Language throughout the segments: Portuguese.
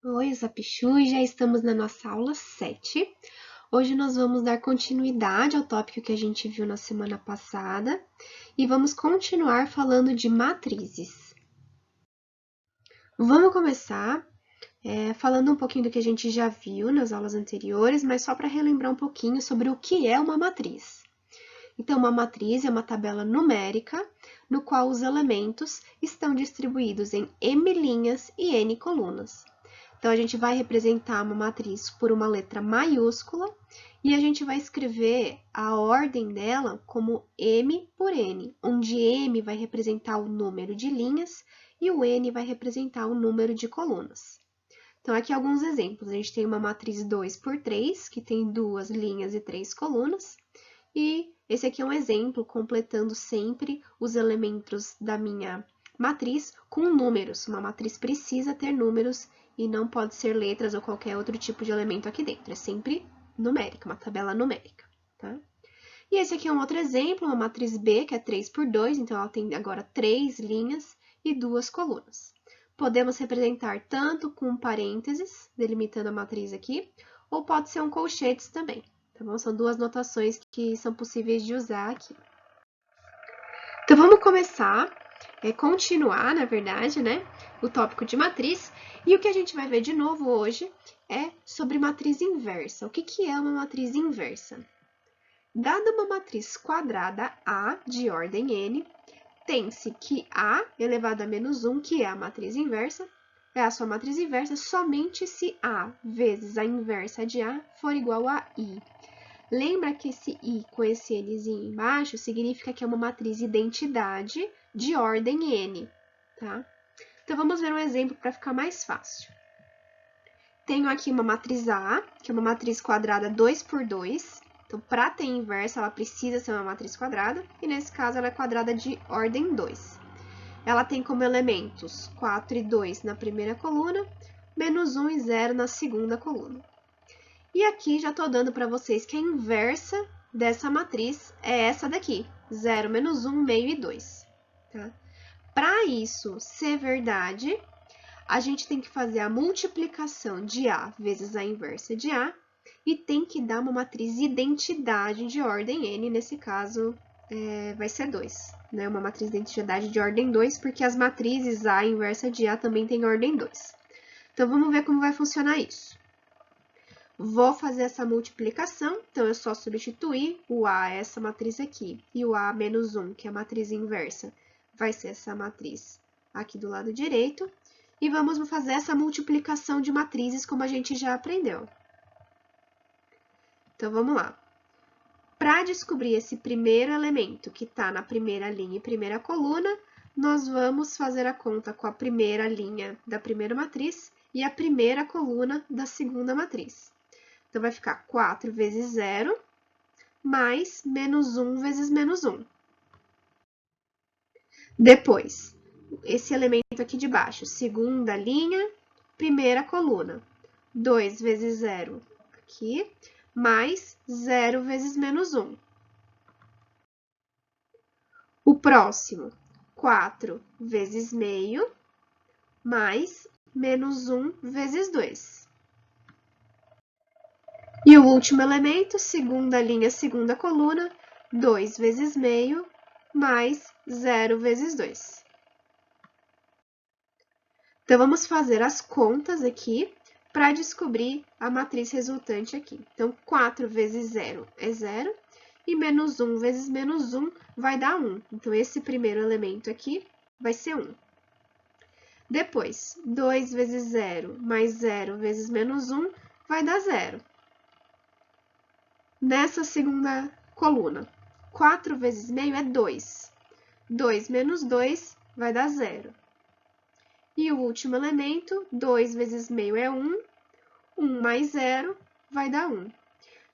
Oi, Zapichu, já estamos na nossa aula 7. Hoje nós vamos dar continuidade ao tópico que a gente viu na semana passada e vamos continuar falando de matrizes. Vamos começar falando um pouquinho do que a gente já viu nas aulas anteriores, mas só para relembrar um pouquinho sobre o que é uma matriz. Então, uma matriz é uma tabela numérica no qual os elementos estão distribuídos em m linhas e n colunas. Então, a gente vai representar uma matriz por uma letra maiúscula e a gente vai escrever a ordem dela como M por N, onde M vai representar o número de linhas e o N vai representar o número de colunas. Então, aqui alguns exemplos. A gente tem uma matriz 2 por 3, que tem 2 linhas e 3 colunas. E esse aqui é um exemplo, completando sempre os elementos da minha matriz com números. Uma matriz precisa ter números e não pode ser letras ou qualquer outro tipo de elemento aqui dentro. É sempre numérica, uma tabela numérica, tá? E esse aqui é um outro exemplo, uma matriz B, que é 3 por 2, então ela tem agora 3 linhas e 2 colunas. Podemos representar tanto com parênteses, delimitando a matriz aqui, ou pode ser um colchetes também, tá bom? São duas notações que são possíveis de usar aqui. Então, vamos começar, continuar, na verdade, né, o tópico de matriz. E o que a gente vai ver de novo hoje é sobre matriz inversa. O que é uma matriz inversa? Dada uma matriz quadrada A de ordem n, tem-se que A elevado a menos 1, que é a matriz inversa, é a sua matriz inversa somente se A vezes a inversa de A for igual a I. Lembra que esse I com esse Nzinho embaixo significa que é uma matriz identidade de ordem N, tá? Então, vamos ver um exemplo para ficar mais fácil. Tenho aqui uma matriz A, que é uma matriz quadrada 2 por 2. Então, para ter inversa, ela precisa ser uma matriz quadrada, e nesse caso ela é quadrada de ordem 2. Ela tem como elementos 4 e 2 na primeira coluna, menos 1 e 0 na segunda coluna. E aqui já estou dando para vocês que a inversa dessa matriz é essa daqui, 0, menos 1, meio e 2. Tá? Para isso ser verdade, a gente tem que fazer a multiplicação de A vezes a inversa de A e tem que dar uma matriz identidade de ordem N, nesse caso vai ser 2, né? Uma matriz identidade de ordem 2, porque as matrizes A inversa de A também tem ordem 2. Então, vamos ver como vai funcionar isso. Vou fazer essa multiplicação, então eu só substituir o A, essa matriz aqui, e o A menos 1, que é a matriz inversa, vai ser essa matriz aqui do lado direito. E vamos fazer essa multiplicação de matrizes, como a gente já aprendeu. Então, vamos lá. Para descobrir esse primeiro elemento que está na primeira linha e primeira coluna, nós vamos fazer a conta com a primeira linha da primeira matriz e a primeira coluna da segunda matriz. Então, vai ficar 4 vezes 0, mais menos 1 vezes menos 1. Depois, esse elemento aqui de baixo, segunda linha, primeira coluna. 2 vezes 0 aqui, mais 0 vezes menos 1. O próximo, 4 vezes meio, mais menos 1 vezes 2. E o último elemento, segunda linha, segunda coluna, 2 vezes meio, mais 0 vezes 2. Então, vamos fazer as contas aqui para descobrir a matriz resultante aqui. Então, 4 vezes 0 é 0, e menos 1 vezes menos 1 vai dar 1. Então, esse primeiro elemento aqui vai ser 1. Depois, 2 vezes 0 mais 0 vezes menos 1 vai dar 0. Nessa segunda coluna, 4 vezes meio é 2. 2 menos 2 vai dar 0. E o último elemento, 2 vezes meio é 1. 1 mais 0 vai dar 1.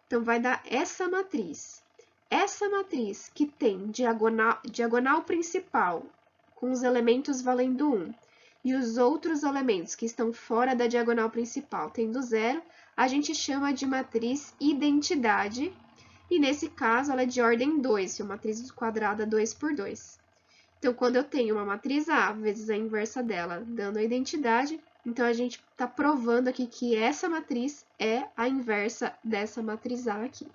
Então, vai dar essa matriz. Essa matriz que tem diagonal principal com os elementos valendo 1 e os outros elementos que estão fora da diagonal principal tendo 0, a gente chama de matriz identidade, e nesse caso ela é de ordem 2, é uma matriz quadrada 2 por 2. Então, quando eu tenho uma matriz A vezes a inversa dela dando a identidade, Então, a gente está provando aqui que essa matriz é a inversa dessa matriz A aqui.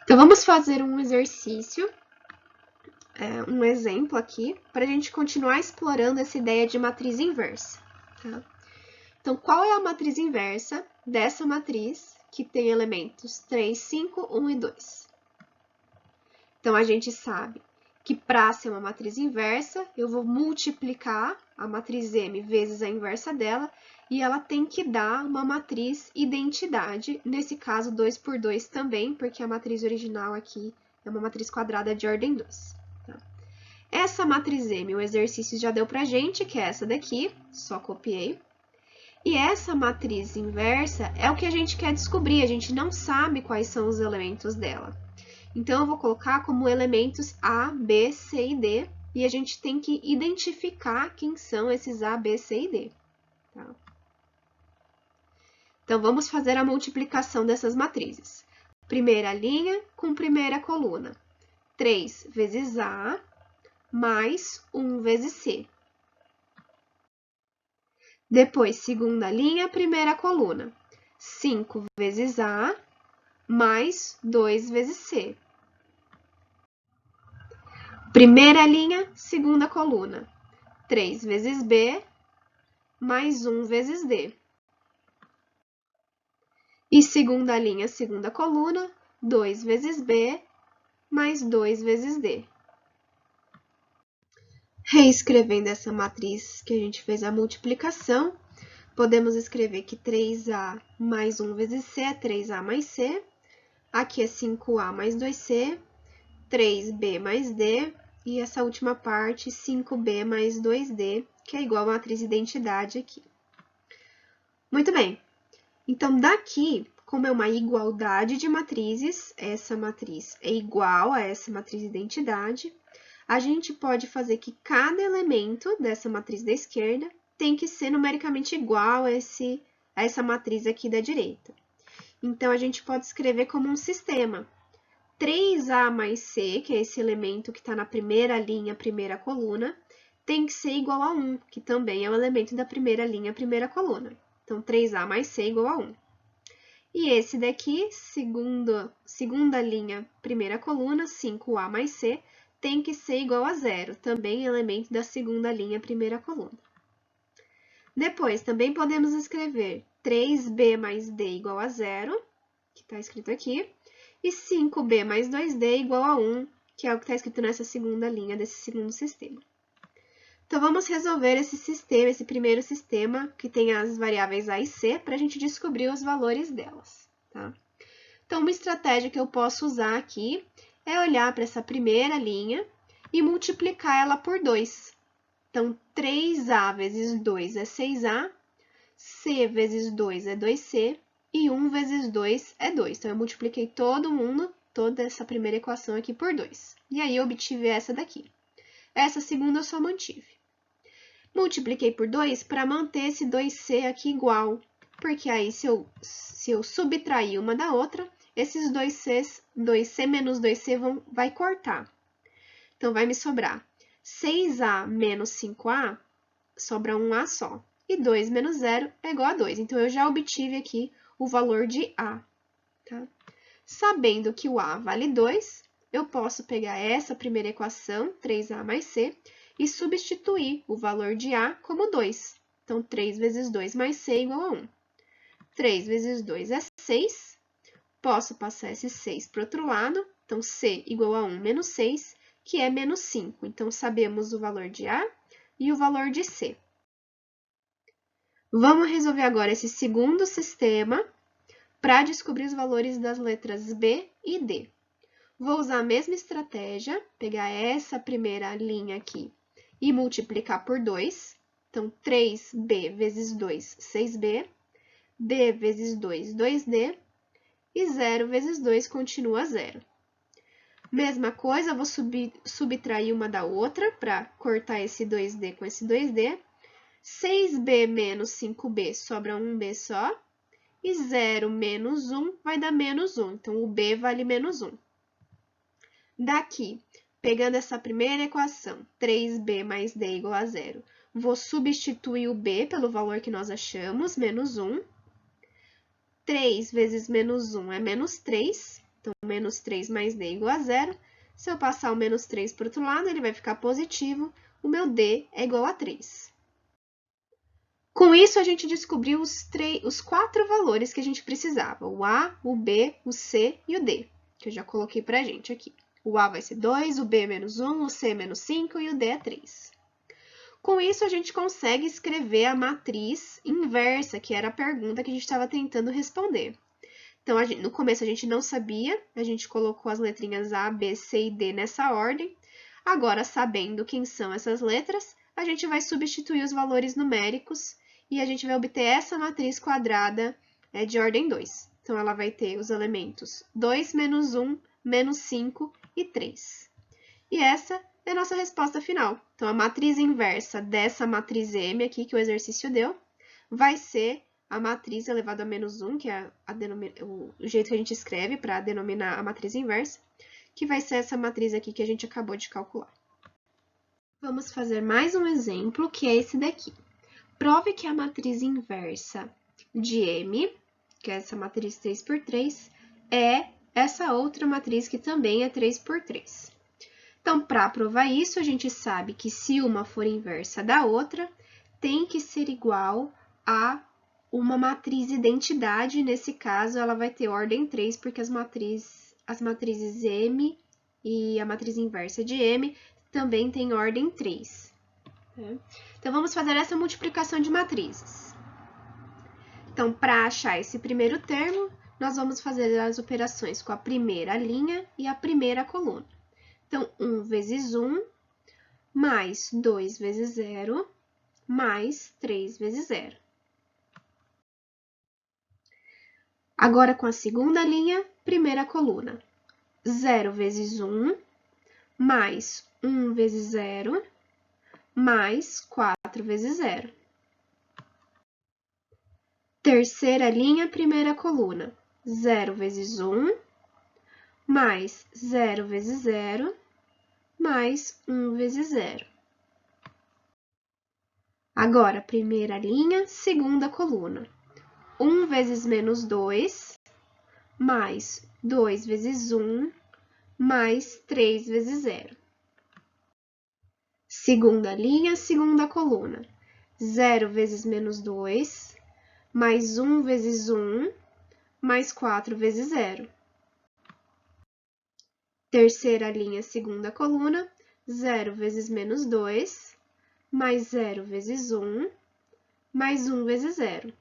Então, vamos fazer um exercício, um exemplo aqui, para a gente continuar explorando essa ideia de matriz inversa. Tá? Então, qual é a matriz inversa dessa matriz que tem elementos 3, 5, 1 e 2? Então, a gente sabe que para ser uma matriz inversa, eu vou multiplicar a matriz M vezes a inversa dela, e ela tem que dar uma matriz identidade, nesse caso 2 por 2 também, porque a matriz original aqui é uma matriz quadrada de ordem 2. Tá? Essa matriz M, o exercício já deu pra gente, que é essa daqui, só copiei. E essa matriz inversa é o que a gente quer descobrir, a gente não sabe quais são os elementos dela. Então, eu vou colocar como elementos A, B, C e D, e a gente tem que identificar quem são esses A, B, C e D. Tá? Então, vamos fazer a multiplicação dessas matrizes. Primeira linha com primeira coluna. 3 vezes A mais 1 vezes C. Depois, segunda linha, primeira coluna. 5 vezes A mais 2 vezes C. Primeira linha, segunda coluna. 3 vezes B mais 1 vezes D. E segunda linha, segunda coluna, 2 vezes B mais 2 vezes D. Reescrevendo essa matriz que a gente fez a multiplicação, podemos escrever que 3A mais 1 vezes C é 3A mais C. Aqui é 5A mais 2C, 3B mais D, e essa última parte, 5B mais 2D, que é igual a matriz identidade aqui. Muito bem. Então, daqui, como é uma igualdade de matrizes, essa matriz é igual a essa matriz identidade, a gente pode fazer que cada elemento dessa matriz da esquerda tem que ser numericamente igual a essa matriz aqui da direita. Então, a gente pode escrever como um sistema. 3A mais C, que é esse elemento que está na primeira linha, primeira coluna, tem que ser igual a 1, que também é o elemento da primeira linha, primeira coluna. Então, 3A mais C é igual a 1. E esse daqui, segunda linha, primeira coluna, 5A mais C, tem que ser igual a 0, também elemento da segunda linha, primeira coluna. Depois, também podemos escrever 3B mais D igual a 0, que está escrito aqui, e 5B mais 2D igual a 1, que é o que está escrito nessa segunda linha desse segundo sistema. Então, vamos resolver esse sistema, esse primeiro sistema, que tem as variáveis A e C, para a gente descobrir os valores delas. Tá? Então, uma estratégia que eu posso usar aqui é olhar para essa primeira linha e multiplicar ela por 2. Então, 3A vezes 2 é 6A, C vezes 2 é 2C, e 1 vezes 2 é 2. Então, eu multipliquei toda essa primeira equação aqui por 2. E aí, eu obtive essa daqui. Essa segunda eu só mantive. Multipliquei por 2 para manter esse 2C aqui igual, porque aí, se eu subtrair uma da outra, esses 2C menos 2C vai cortar. Então, vai me sobrar 6A menos 5A, sobra 1A só. E 2 menos 0 é igual a 2. Então, eu já obtive aqui o valor de A. Tá? Sabendo que o A vale 2, eu posso pegar essa primeira equação, 3A mais C, e substituir o valor de A como 2. Então, 3 vezes 2 mais C é igual a 1. 3 vezes 2 é 6. Posso passar esse 6 para o outro lado. Então, C igual a 1 menos 6, que é menos 5. Então, sabemos o valor de A e o valor de C. Vamos resolver agora esse segundo sistema para descobrir os valores das letras B e D. Vou usar a mesma estratégia, pegar essa primeira linha aqui e multiplicar por 2. Então, 3B vezes 2, 6B. D vezes 2, 2D. E 0 vezes 2 continua 0. Mesma coisa, eu vou subtrair uma da outra para cortar esse 2D com esse 2D. 6B menos 5B sobra 1B só. E 0 menos 1 vai dar menos 1. Então, o B vale menos 1. Daqui, pegando essa primeira equação, 3B mais D igual a 0, vou substituir o B pelo valor que nós achamos, menos 1. 3 vezes menos 1 é menos 3, então menos 3 mais D igual a 0. Se eu passar o menos 3 para o outro lado, ele vai ficar positivo, o meu D é igual a 3. Com isso, a gente descobriu os 4 valores que a gente precisava, o A, o B, o C e o D, que eu já coloquei para a gente aqui. O A vai ser 2, o B é menos 1, o C é menos 5 e o D é 3. Com isso, a gente consegue escrever a matriz inversa, que era a pergunta que a gente estava tentando responder. Então, no começo a gente não sabia, a gente colocou as letrinhas A, B, C e D nessa ordem. Agora, sabendo quem são essas letras, a gente vai substituir os valores numéricos e a gente vai obter essa matriz quadrada de ordem 2. Então, ela vai ter os elementos 2, menos 1, menos 5 e 3. E essa é a nossa resposta final. Então, a matriz inversa dessa matriz M aqui, que o exercício deu, vai ser a matriz elevado a menos 1, que é o jeito que a gente escreve para denominar a matriz inversa, que vai ser essa matriz aqui que a gente acabou de calcular. Vamos fazer mais um exemplo, que é esse daqui. Prove que a matriz inversa de M, que é essa matriz 3 por 3, é essa outra matriz que também é 3 por 3. Então, para provar isso, a gente sabe que se uma for inversa da outra, tem que ser igual a uma matriz identidade. Nesse caso, ela vai ter ordem 3, porque as matrizes M e a matriz inversa de M também tem ordem 3. Então, vamos fazer essa multiplicação de matrizes. Então, para achar esse primeiro termo, nós vamos fazer as operações com a primeira linha e a primeira coluna. Então, 1 vezes 1, mais 2 vezes 0, mais 3 vezes 0. Agora, com a segunda linha, primeira coluna. 0 vezes 1, mais 1 vezes 0, mais 4 vezes 0. Terceira linha, primeira coluna. 0 vezes 1, mais 0 vezes 0, mais 1 vezes 0. Agora, primeira linha, segunda coluna. 1 vezes menos 2, mais 2 vezes 1, mais 3 vezes 0. Segunda linha, segunda coluna. 0 vezes menos 2, mais 1 vezes 1, mais 4 vezes 0. Terceira linha, segunda coluna. 0 vezes menos 2, mais 0 vezes 1, mais 1 vezes 0.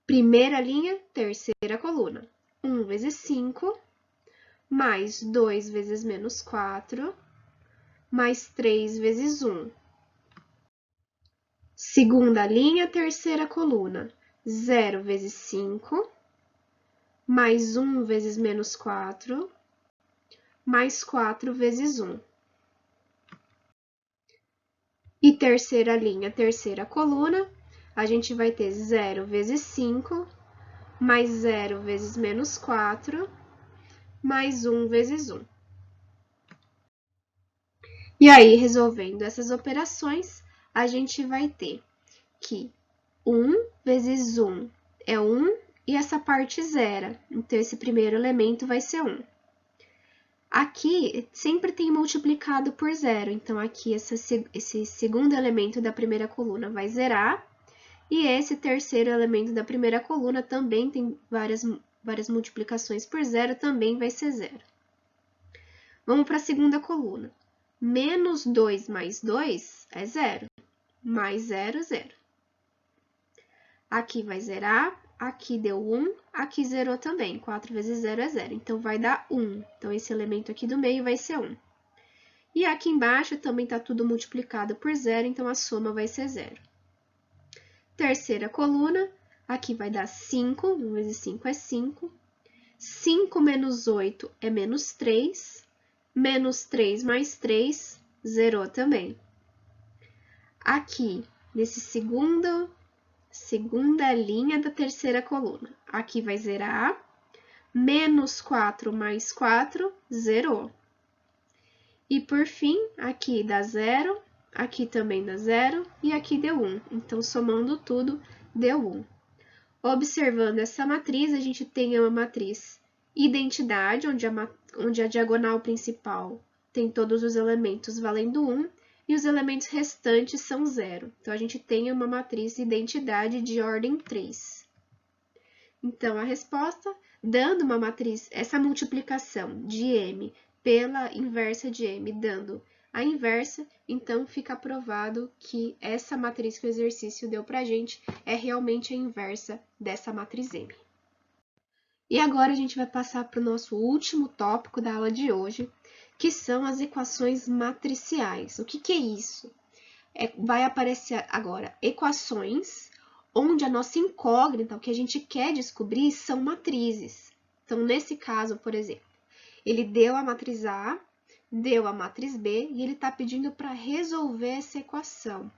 Primeira linha, terceira coluna. 1 vezes 5, mais 2 vezes menos 4, mais 3 vezes 1. Segunda linha, terceira coluna. 0 vezes 5, mais 1 vezes menos 4, mais 4 vezes 1. E terceira linha, terceira coluna, a gente vai ter 0 vezes 5, mais 0 vezes menos 4, mais 1 vezes 1. E aí, resolvendo essas operações, a gente vai ter que 1 vezes 1 é 1 e essa parte zera. Então, esse primeiro elemento vai ser 1. Aqui, sempre tem multiplicado por 0. Então, aqui, esse segundo elemento da primeira coluna vai zerar. E esse terceiro elemento da primeira coluna também tem várias multiplicações por 0, também vai ser 0. Vamos para a segunda coluna. Menos 2 mais 2 é 0. Mais 0, 0. Aqui vai zerar, aqui deu 1, aqui zerou também. 4 vezes 0 é 0, então vai dar 1. Então, esse elemento aqui do meio vai ser 1. E aqui embaixo também está tudo multiplicado por 0, então a soma vai ser 0. Terceira coluna, aqui vai dar 5, 1 vezes 5 é 5. 5 menos 8 é menos 3. Menos 3 mais 3, zerou também. Aqui, nesse segunda linha da terceira coluna, aqui vai zerar. Menos 4 mais 4, zerou. E, por fim, aqui dá 0, aqui também dá 0 e aqui deu 1. Então, somando tudo, deu 1. Observando essa matriz, a gente tem uma matriz identidade, onde a diagonal principal tem todos os elementos valendo 1 e os elementos restantes são 0. Então, a gente tem uma matriz identidade de ordem 3. Então, a resposta, dando uma matriz, essa multiplicação de M pela inversa de M, dando a inversa, então fica provado que essa matriz que o exercício deu para a gente é realmente a inversa dessa matriz M. E agora a gente vai passar para o nosso último tópico da aula de hoje, que são as equações matriciais. O que é isso? Vai aparecer agora equações onde a nossa incógnita, o que a gente quer descobrir, são matrizes. Então, nesse caso, por exemplo, ele deu a matriz A, deu a matriz B, e ele está pedindo para resolver essa equação.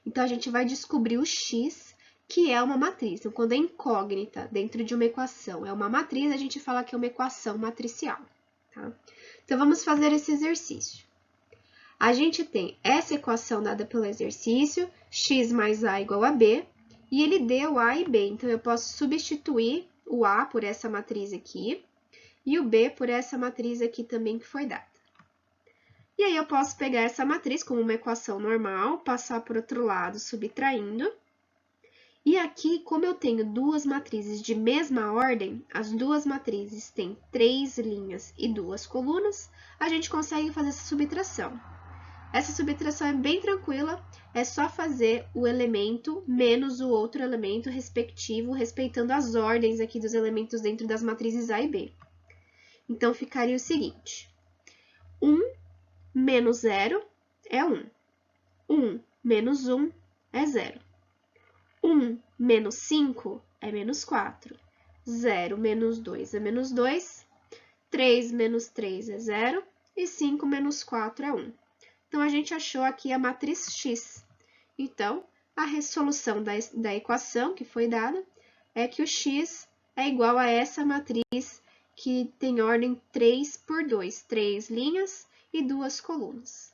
Então, a gente vai descobrir o X, que é uma matriz. Então, quando é incógnita dentro de uma equação é uma matriz, a gente fala que é uma equação matricial. Tá? Então, vamos fazer esse exercício. A gente tem essa equação dada pelo exercício, x mais a igual a b, e ele deu A e B. Então, eu posso substituir o A por essa matriz aqui e o B por essa matriz aqui também que foi dada. E aí, eu posso pegar essa matriz como uma equação normal, passar por outro lado, subtraindo. E aqui, como eu tenho duas matrizes de mesma ordem, as duas matrizes têm 3 linhas e 2 colunas, a gente consegue fazer essa subtração. Essa subtração é bem tranquila, é só fazer o elemento menos o outro elemento respectivo, respeitando as ordens aqui dos elementos dentro das matrizes A e B. Então, ficaria o seguinte: 1 menos 0 é 1. 1 menos 1 é 0. 1 menos 5 é menos 4. 0 menos 2 é menos 2. 3 menos 3 é 0. E 5 menos 4 é 1. Então, a gente achou aqui a matriz X. Então, a resolução da equação que foi dada é que o X é igual a essa matriz que tem ordem 3 por 2, 3 linhas e 2 colunas.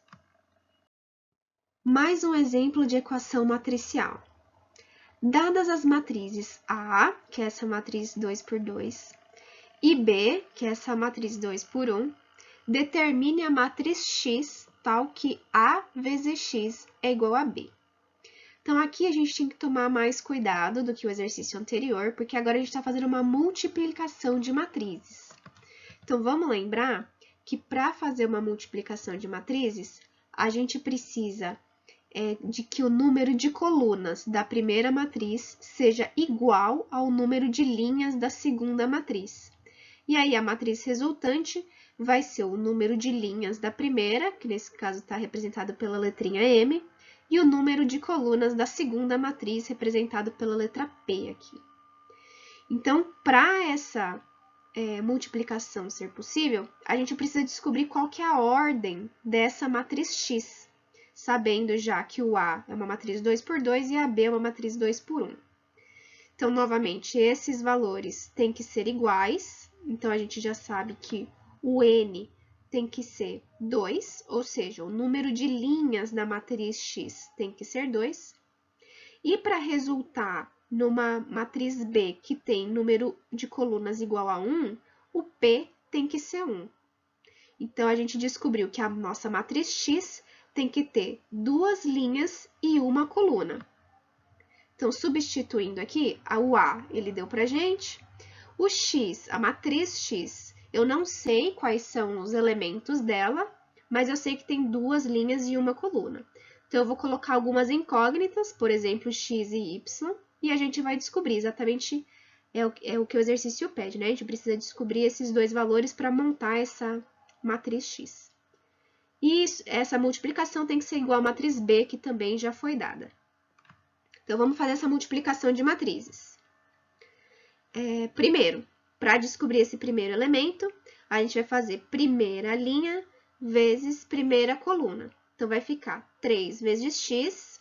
Mais um exemplo de equação matricial. Dadas as matrizes A, que é essa matriz 2 por 2, e B, que é essa matriz 2 por 1, determine a matriz X tal que A vezes X é igual a B. Então, aqui a gente tem que tomar mais cuidado do que o exercício anterior, porque agora a gente está fazendo uma multiplicação de matrizes. Então, vamos lembrar que para fazer uma multiplicação de matrizes, a gente precisa de que o número de colunas da primeira matriz seja igual ao número de linhas da segunda matriz. E aí, a matriz resultante vai ser o número de linhas da primeira, que nesse caso está representado pela letrinha M, e o número de colunas da segunda matriz, representado pela letra P aqui. Então, para essa multiplicação ser possível, a gente precisa descobrir qual que é a ordem dessa matriz X, sabendo já que o A é uma matriz 2 por 2 e a B é uma matriz 2 por 1. Então, novamente, esses valores têm que ser iguais, então a gente já sabe que o N tem que ser 2, ou seja, o número de linhas da matriz X tem que ser 2. E para resultar numa matriz B que tem número de colunas igual a 1, o P tem que ser 1. Então, a gente descobriu que a nossa matriz X tem que ter 2 linhas e 1 coluna. Então, substituindo aqui, o A, ele deu pra gente. O X, a matriz X, eu não sei quais são os elementos dela, mas eu sei que tem 2 linhas e 1 coluna. Então, eu vou colocar algumas incógnitas, por exemplo, X e Y, e a gente vai descobrir exatamente o que o exercício pede, né? A gente precisa descobrir esses dois valores para montar essa matriz X. E essa multiplicação tem que ser igual à matriz B, que também já foi dada. Então, vamos fazer essa multiplicação de matrizes. Primeiro, para descobrir esse primeiro elemento, a gente vai fazer primeira linha vezes primeira coluna. Então, vai ficar 3 vezes x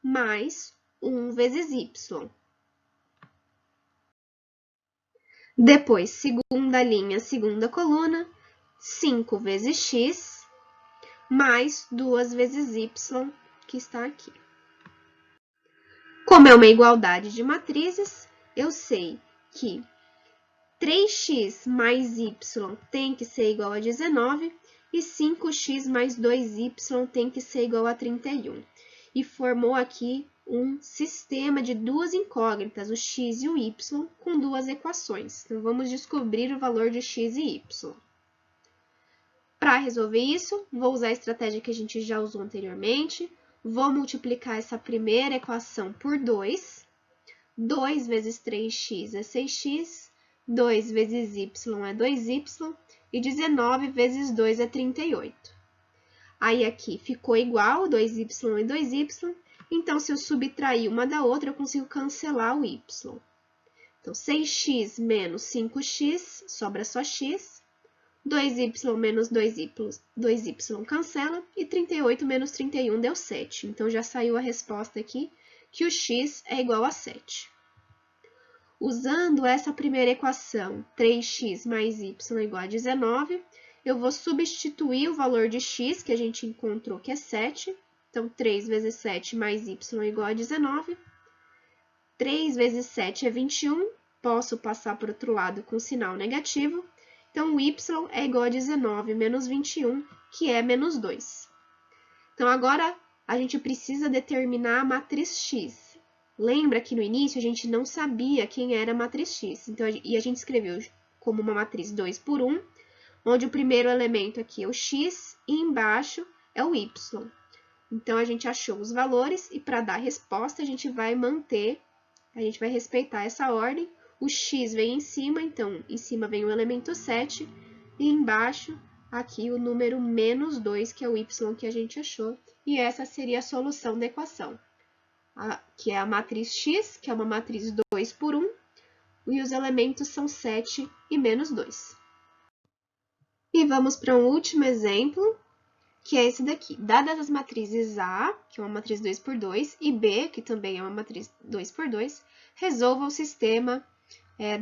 mais 1 vezes y. Depois, segunda linha, segunda coluna, 5 vezes x mais 2 vezes y, que está aqui. Como é uma igualdade de matrizes, eu sei que 3x mais y tem que ser igual a 19 e 5x mais 2y tem que ser igual a 31. E formou aqui um sistema de duas incógnitas, o x e o y, com duas equações. Então, vamos descobrir o valor de x e y. Para resolver isso, vou usar a estratégia que a gente já usou anteriormente. Vou multiplicar essa primeira equação por 2. 2 vezes 3x é 6x, 2 vezes y é 2y, e 19 vezes 2 é 38. Aí, aqui ficou igual, 2y e 2y, então, se eu subtrair uma da outra, eu consigo cancelar o y. Então, 6x menos 5x, sobra só x, 2y menos 2y cancela, e 38 menos 31 deu 7. Então, já saiu a resposta aqui, que o x é igual a 7. Usando essa primeira equação, 3x mais y é igual a 19, eu vou substituir o valor de x, que a gente encontrou que é 7. Então, 3 vezes 7 mais y é igual a 19. 3 vezes 7 é 21. Posso passar para o outro lado com sinal negativo. Então, o y é igual a 19 menos 21, que é menos 2. Então, agora, a gente precisa determinar a matriz x. Lembra que no início a gente não sabia quem era a matriz x. Então, e a gente escreveu como uma matriz 2 por 1, onde o primeiro elemento aqui é o x e embaixo é o y. Então, a gente achou os valores e para dar a resposta a gente vai respeitar essa ordem. O x vem em cima, então em cima vem o elemento 7 e embaixo aqui o número menos 2, que é o y que a gente achou. E essa seria a solução da equação, que é a matriz x, que é uma matriz 2 por 1, e os elementos são 7 e menos 2. E vamos para um último exemplo, que é esse daqui. Dadas as matrizes A, que é uma matriz 2 por 2, e B, que também é uma matriz 2 por 2, resolva o sistema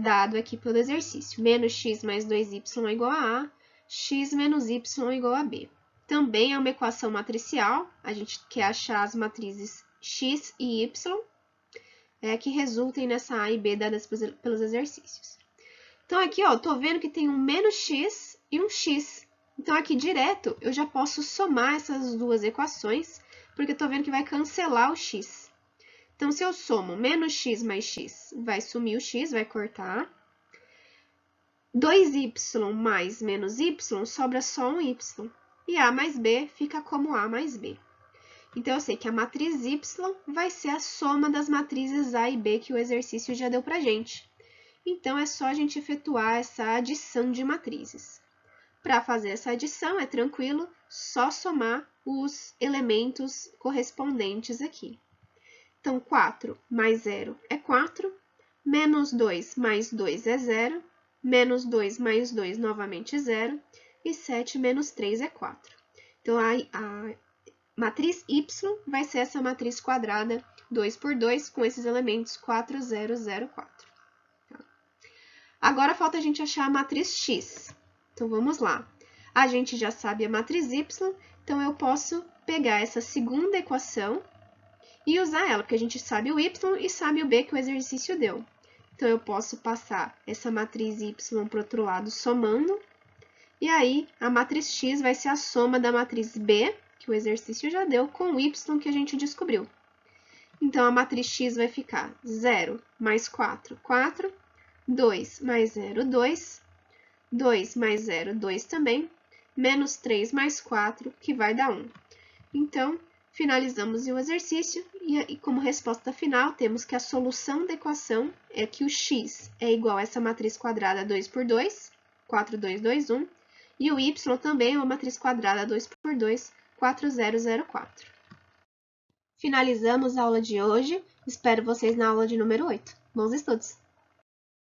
dado aqui pelo exercício. Menos x mais 2y é igual a A, x menos y é igual a B. Também é uma equação matricial, a gente quer achar as matrizes x e y, que resultem nessa A e B dadas pelos exercícios. Então, aqui, ó, tô vendo que tem um menos x e um x. Então, aqui direto, eu já posso somar essas duas equações, porque eu tô vendo que vai cancelar o x. Então, se eu somo menos x mais x, vai sumir o x, vai cortar. 2y mais menos y, sobra só um y. E A mais B fica como A mais B. Então, eu sei que a matriz y vai ser a soma das matrizes A e B que o exercício já deu pra gente. Então, é só a gente efetuar essa adição de matrizes. Para fazer essa adição, é tranquilo, só somar os elementos correspondentes aqui. Então, 4 mais 0 é 4, menos 2 mais 2 é 0, menos 2 mais 2 novamente 0, e 7 menos 3 é 4. Então, a matriz y vai ser essa matriz quadrada 2 por 2 com esses elementos 4, 0, 0, 4. Agora, falta a gente achar a matriz x. Então, vamos lá. A gente já sabe a matriz y, então eu posso pegar essa segunda equação e usar ela, porque a gente sabe o y e sabe o b que o exercício deu. Então, eu posso passar essa matriz y para o outro lado somando, e aí a matriz x vai ser a soma da matriz b, que o exercício já deu, com o y que a gente descobriu. Então, a matriz x vai ficar 0 mais 4, 4, 2 mais 0, 2, 2 mais 0, 2 também, menos 3 mais 4, que vai dar 1. Então, finalizamos o exercício e como resposta final, temos que a solução da equação é que o x é igual a essa matriz quadrada 2 por 2, 4, 2, 2, 1, e o y também é uma matriz quadrada 2 por 2, 4, 0, 0, 4. Finalizamos a aula de hoje, espero vocês na aula de número 8. Bons estudos!